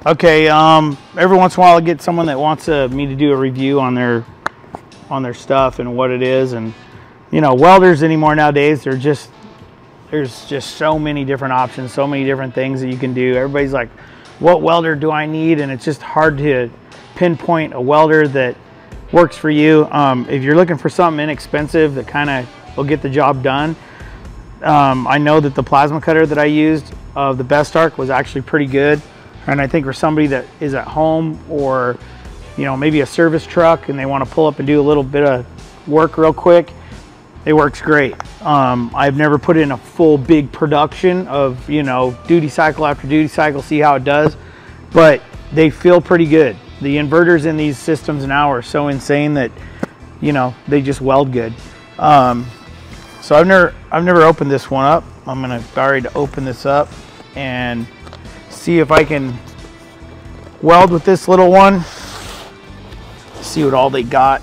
Okay, every once in a while I get someone that wants me to do a review on their stuff and what it is. And you know, welders anymore nowadays, there's just so many different options, so many different things that you can do. Everybody's like, what welder do I need? And it's just hard to pinpoint a welder that works for you. If you're looking for something inexpensive that kind of will get the job done, I know that the plasma cutter that I used of the bestarc was actually pretty good. And I think for somebody that is at home, or you know, maybe a service truck and they want to pull up and do a little bit of work real quick, it works great. I've never put in a full big production of, you know, duty cycle after duty cycle, see how it does, but they feel pretty good. The inverters in these systems now are so insane that, you know, they just weld good. So I've never opened this one up. I'm gonna start to open this up and see if I can weld with this little one. See what all they got.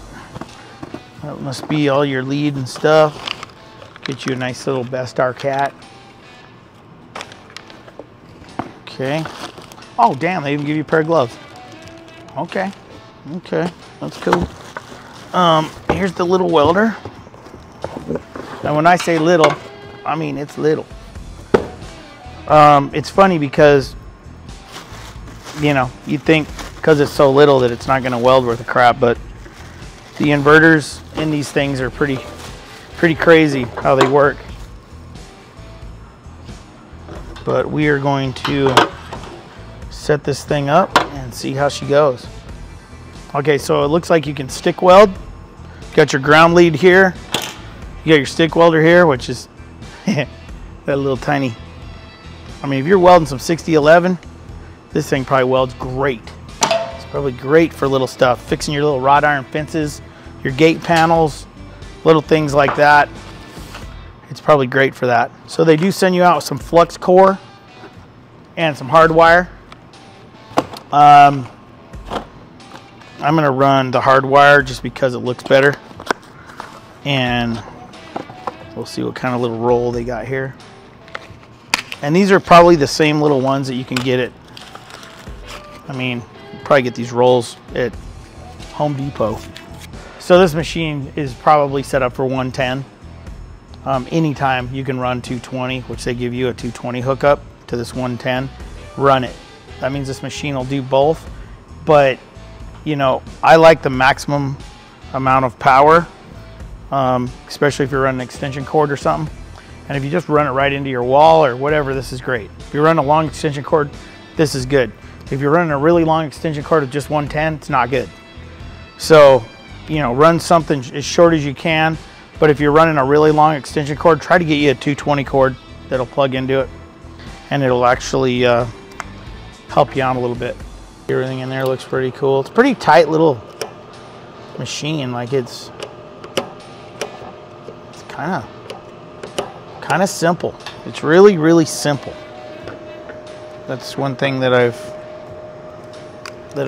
That must be all your lead and stuff. Get you a nice little bestarc hat. Okay. Oh damn, they even give you a pair of gloves. Okay. Okay, that's cool. Here's the little welder. And when I say little, I mean it's little. It's funny because, you know, you think because it's so little that it's not going to weld worth a crap, but the inverters in these things are pretty crazy how they work. But we are going to set this thing up and see how she goes. Okay, so it looks like you can stick weld. You got your ground lead here. You got your stick welder here, which is that little tiny. I mean, if you're welding some 6011, this thing probably welds great. It's probably great for little stuff, fixing your little wrought iron fences, your gate panels, little things like that. It's probably great for that. So they do send you out with some flux core and some hard wire. I'm gonna run the hard wire just because it looks better, and we'll see what kind of little roll they got here. And these are probably the same little ones that you can get at, I mean, you probably get these rolls at Home Depot. So this machine is probably set up for 110. Anytime you can run 220, which they give you a 220 hookup to this 110, run it. That means this machine will do both. But, you know, I like the maximum amount of power, especially if you're running an extension cord or something. And if you just run it right into your wall or whatever, this is great. If you run a long extension cord, this is good. If you're running a really long extension cord of just 110, it's not good. So, you know, run something as short as you can. But if you're running a really long extension cord, try to get you a 220 cord that'll plug into it, and it'll actually help you out a little bit. Everything in there looks pretty cool. It's a pretty tight little machine. Like it's kind of simple. It's really simple. That's one thing that I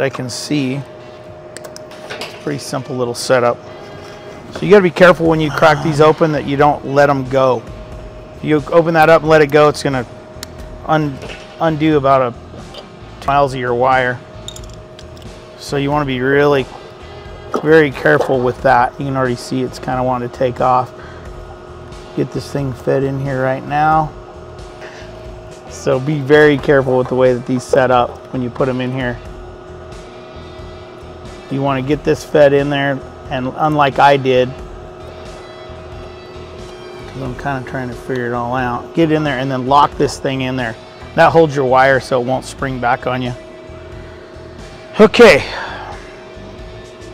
can see. It's a pretty simple little setup. So you got to be careful when you crack these open that you don't let them go. If you open that up and let it go, it's going to undo about 2 miles of your wire. So you want to be really very careful with that. You can already see it's kind of wanting to take off. Get this thing fed in here right now. So be very careful with the way that these set up when you put them in here. You want to get this fed in there, and unlike I did, because I'm kind of trying to figure it all out, get in there and then lock this thing in there. That holds your wire so it won't spring back on you. Okay.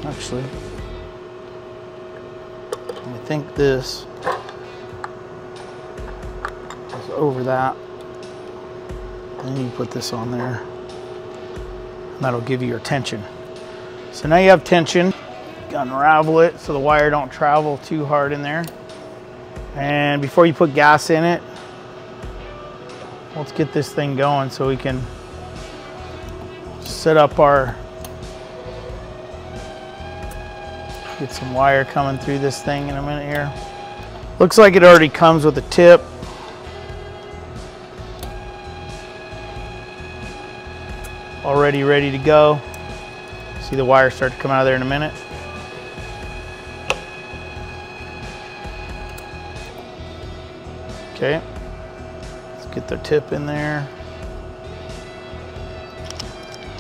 Actually, I think this is over that. And then you put this on there, and that'll give you your tension. So now you have tension. Unravel it so the wire don't travel too hard in there. And before you put gas in it, let's get this thing going so we can set up our, get some wire coming through this thing in a minute here. Looks like it already comes with a tip. already ready to go. See the wire start to come out of there in a minute. Okay, let's get the tip in there.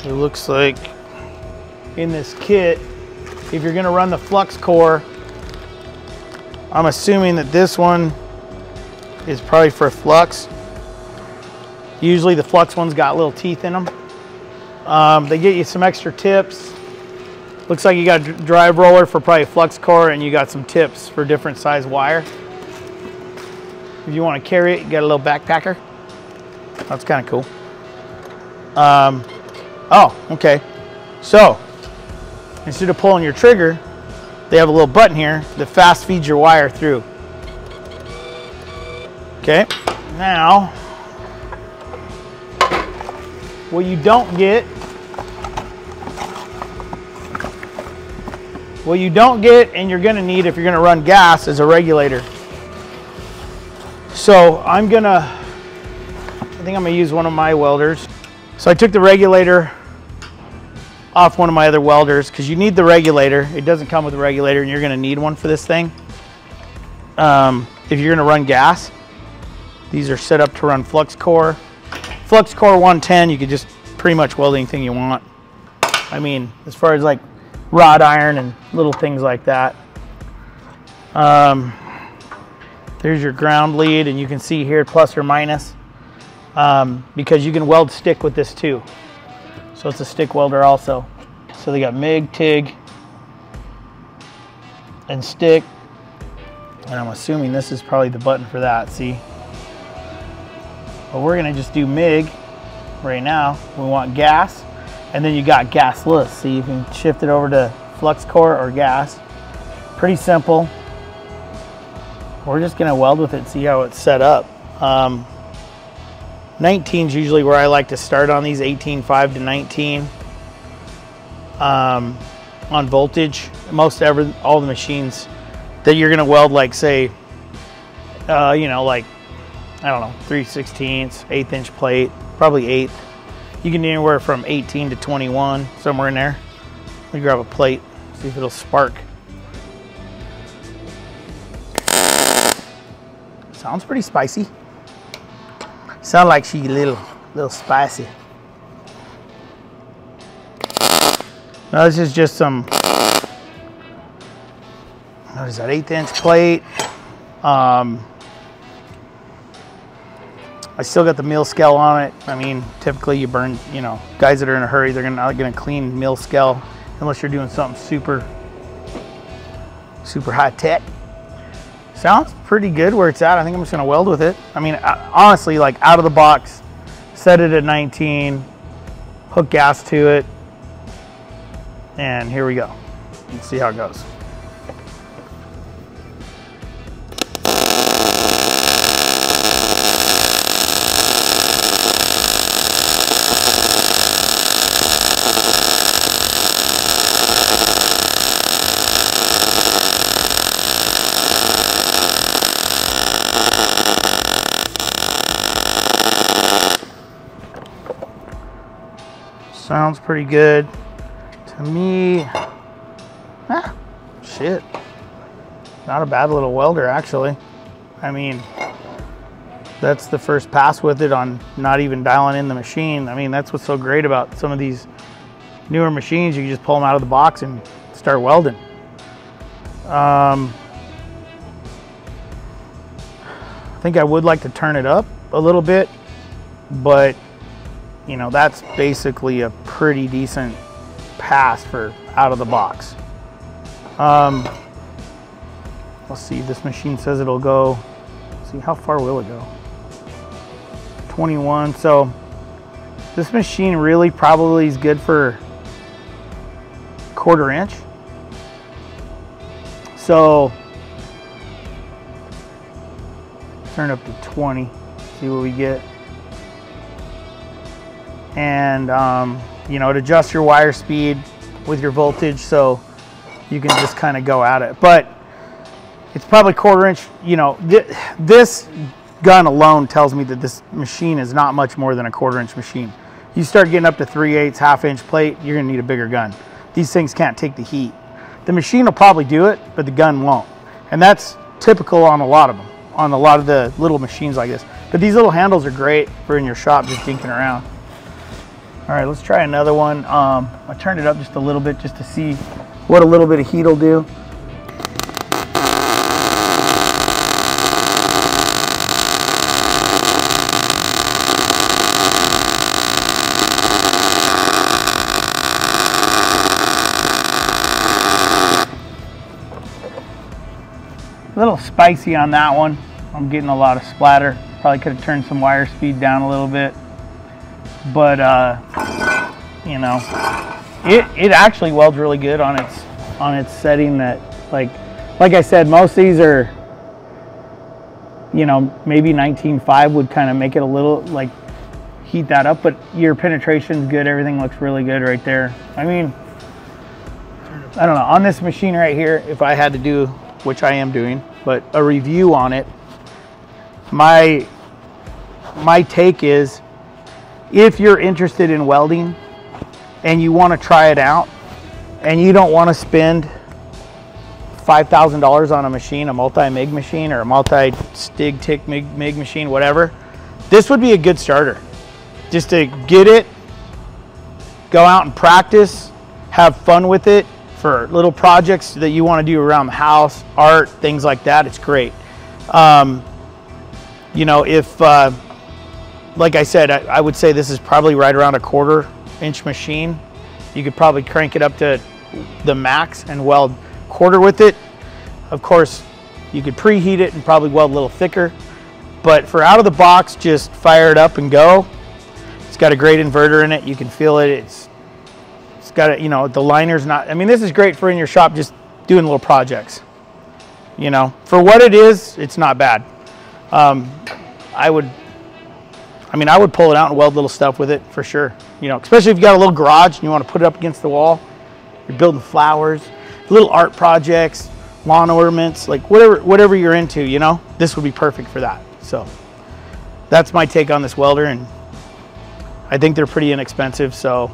It looks like in this kit, if you're gonna run the flux core, I'm assuming that this one is probably for flux. Usually the flux ones got little teeth in them. They get you some extra tips. Looks like you got a drive roller for probably flux core, and you got some tips for different size wire. If you want to carry it, you got a little backpacker. That's kind of cool. Oh, okay. So instead of pulling your trigger, they have a little button here that fast feeds your wire through. Okay, now what you don't get, and you're gonna need if you're gonna run gas, is a regulator. So I think I'm gonna use one of my welders. So I took the regulator off one of my other welders because you need the regulator. It doesn't come with a regulator, and you're gonna need one for this thing. If you're gonna run gas, these are set up to run flux core. Flux core 110, you could just pretty much weld anything you want. I mean, as far as like rod iron and little things like that. There's your ground lead, and you can see here plus or minus, because you can weld stick with this too. So it's a stick welder also. So they got MIG, TIG, and stick. And I'm assuming this is probably the button for that, see? But we're gonna just do MIG right now. We want gas, and then you got gasless. So you can shift it over to flux core or gas. Pretty simple. We're just gonna weld with it and see how it's set up. 19 is usually where I like to start on these, 18.5 to 19 on voltage. All the machines that you're gonna weld, like say, you know, like, I don't know, 3/16, 1/8 inch plate, probably 1/8. You can do anywhere from 18 to 21, somewhere in there. Let me grab a plate, see if it'll spark. Sounds pretty spicy. Sound like she's a little spicy. Now this is just some, what is that, 1/8 inch plate. I still got the mill scale on it. I mean, typically you burn, you know, guys that are in a hurry, they're not gonna clean mill scale unless you're doing something super high tech. Sounds pretty good where it's at. I think I'm just gonna weld with it. I mean, honestly, like out of the box, set it at 19, hook gas to it, and here we go. Let's see how it goes. Sounds pretty good to me. Shit, not a bad little welder actually. I mean, that's the first pass with it on not even dialing in the machine. I mean, that's what's so great about some of these newer machines. You can just pull them out of the box and start welding. I think I would like to turn it up a little bit, but you know, that's basically a pretty decent pass for out of the box. Let's see, this machine says it'll go, let's see, how far will it go? 21, so this machine really probably is good for 1/4 inch. So turn up to 20, see what we get. And you know, to adjust your wire speed with your voltage, so you can just kind of go at it. But it's probably 1/4 inch. You know, this gun alone tells me that this machine is not much more than a 1/4 inch machine. You start getting up to 3/8, half-inch plate, you're gonna need a bigger gun. These things can't take the heat. The machine will probably do it, but the gun won't. And that's typical on a lot of them, on a lot of the little machines like this. But these little handles are great for in your shop just dinking around. All right, let's try another one. I turned it up just a little bit just to see what a little bit of heat will do. A little spicy on that one. I'm getting a lot of splatter. Probably could have turned some wire speed down a little bit. But you know, it actually welds really good on its setting. That like I said, most of these are, you know, maybe 19.5 would kind of make it a little like heat that up, but your penetration's good. Everything looks really good right there. I mean, I don't know, on this machine right here, if I had to do, which I am doing, but a review on it, my take is, if you're interested in welding and you want to try it out and you don't want to spend $5,000 on a machine, a multi-MIG machine or a multi-stig tick MIG machine, whatever, this would be a good starter. Just to get it, go out and practice, have fun with it for little projects that you want to do around the house, art, things like that. It's great. You know, if like I said, I would say this is probably right around a 1/4 inch machine. You could probably crank it up to the max and weld 1/4 with it. Of course, you could preheat it and probably weld a little thicker. But for out of the box, just fire it up and go. It's got a great inverter in it. You can feel it. It's got a, you know, the liner's not, I mean, this is great for in your shop just doing little projects. You know, for what it is, it's not bad. I would pull it out and weld little stuff with it for sure. You know, especially if you got a little garage and you want to put it up against the wall. You're building flowers, little art projects, lawn ornaments, like whatever you're into, you know, this would be perfect for that. So that's my take on this welder, and I think they're pretty inexpensive. So,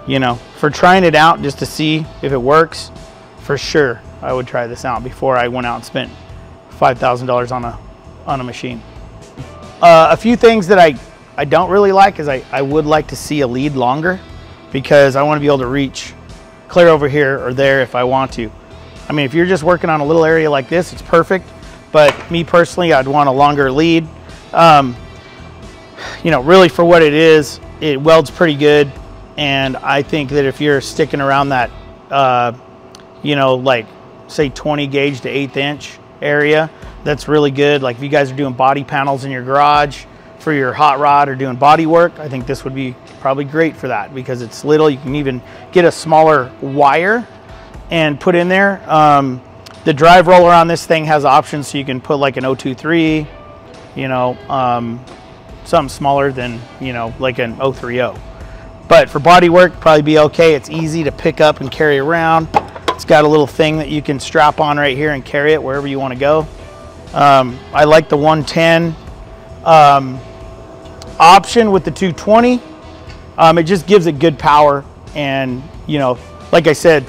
you know, for trying it out just to see if it works, for sure, I would try this out before I went out and spent $5,000 on a machine. A few things that I don't really like is I would like to see a lead longer, because I want to be able to reach clear over here or there if I want to. I mean, if you're just working on a little area like this, it's perfect. But me personally, I'd want a longer lead. You know, really for what it is, it welds pretty good. And I think that if you're sticking around that, you know, like say 20 gauge to 1/8 inch area, that's really good. Like if you guys are doing body panels in your garage for your hot rod or doing body work, I think this would be probably great for that, because it's little. You can even get a smaller wire and put in there. The drive roller on this thing has options, so you can put like an 023, you know, something smaller than, you know, like an 030. But for body work, probably be okay. It's easy to pick up and carry around. It's got a little thing that you can strap on right here and carry it wherever you want to go. I like the 110 option with the 220. It just gives it good power, and you know, like I said,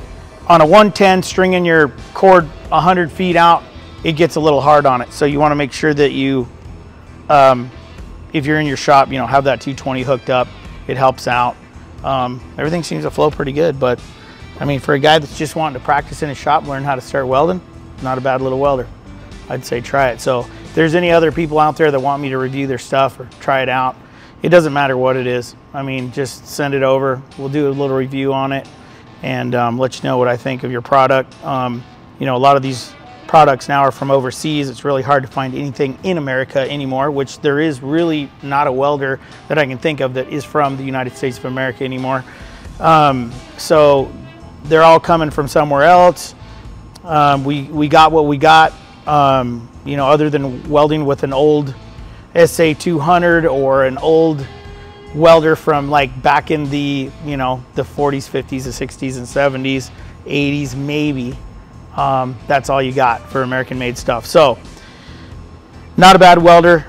on a 110, stringing your cord 100 feet out, it gets a little hard on it. So you want to make sure that you, if you're in your shop, you know, have that 220 hooked up. It helps out. Everything seems to flow pretty good, but I mean, for a guy that's just wanting to practice in his shop, learn how to start welding, not a bad little welder. I'd say try it. So if there's any other people out there that want me to review their stuff or try it out, it doesn't matter what it is. I mean, just send it over. We'll do a little review on it and let you know what I think of your product. You know, a lot of these products now are from overseas. It's really hard to find anything in America anymore, which there is really not a welder that I can think of that is from the United States of America anymore. So they're all coming from somewhere else. We got what we got, you know, other than welding with an old SA200 or an old welder from like back in the, you know, the 40s, 50s, the 60s and 70s, 80s maybe. That's all you got for American made stuff. So Not a bad welder.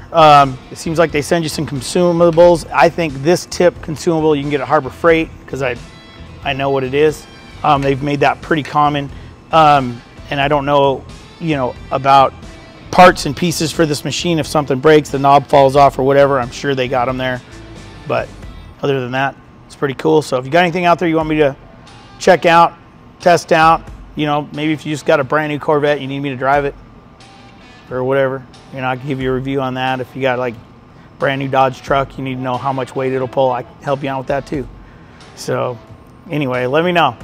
It seems like they send you some consumables. I think this tip consumable you can get at Harbor Freight because I know what it is. They've made that pretty common. And I don't know, you know, about parts and pieces for this machine. If something breaks, the knob falls off or whatever, I'm sure they got them there. But other than that, it's pretty cool. So if you got anything out there you want me to check out, test out, you know, maybe if you just got a brand new Corvette, you need me to drive it or whatever, you know, I can give you a review on that. If you got like brand new Dodge truck, you need to know how much weight it'll pull, I can help you out with that too. So anyway, let me know.